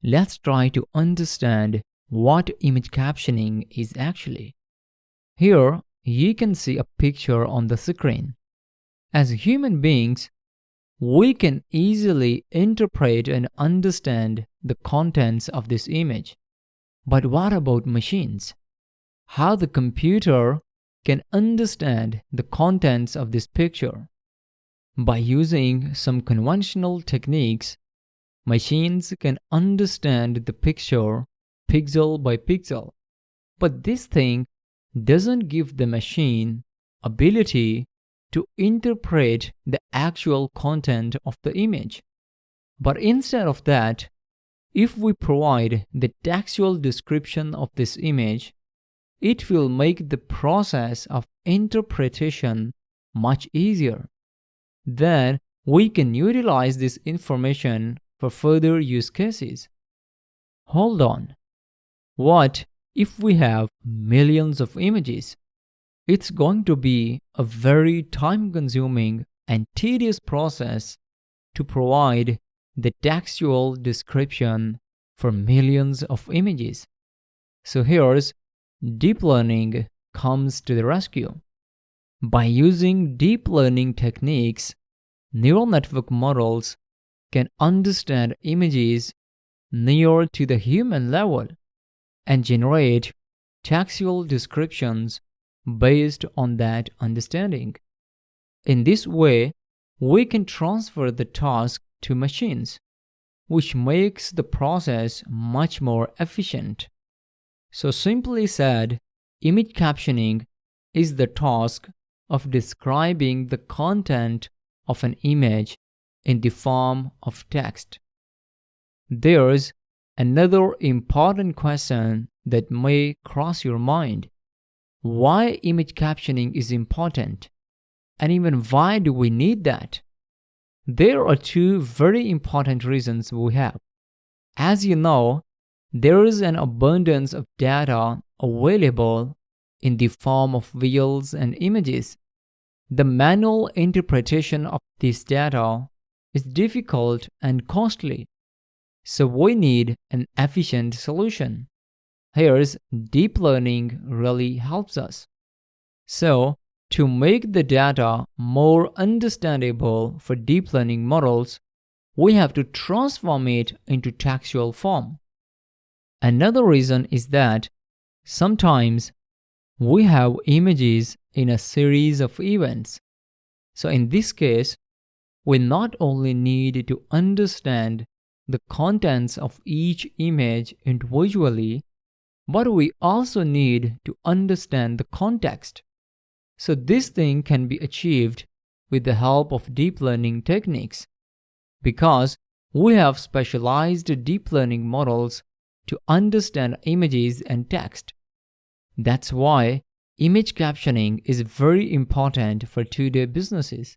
Let's try to understand what image captioning is actually. Here, you can see a picture on the screen. As human beings, we can easily interpret and understand the contents of this image. But what about machines? How the computer can understand the contents of this picture? By using some conventional techniques, machines can understand the picture pixel by pixel. But this thing doesn't give the machine ability to interpret the actual content of the image. But instead of that, if we provide the textual description of this image, it will make the process of interpretation much easier. Then we can utilize this information for further use cases. Hold on. What if we have millions of images? It's going to be a very time-consuming and tedious process to provide the textual description for millions of images. So here's deep learning comes to the rescue. By using deep learning techniques, neural network models can understand images near to the human level and generate textual descriptions based on that understanding. In this way, we can transfer the task to machines, which makes the process much more efficient. So simply said, image captioning is the task of describing the content of an image in the form of text. There's another important question that may cross your mind. Why image captioning is important? And even why do we need that? There are two very important reasons we have. As you know, there is an abundance of data available in the form of visuals and images. The manual interpretation of this data is difficult and costly, so we need an efficient solution. Here's deep learning really helps us. So, to make the data more understandable for deep learning models, we have to transform it into textual form. Another reason is that sometimes we have images in a series of events. So in this case, we not only need to understand the contents of each image individually, but we also need to understand the context. So this thing can be achieved with the help of deep learning techniques, because we have specialized deep learning models to understand images and text. That's why image captioning is very important for today's businesses.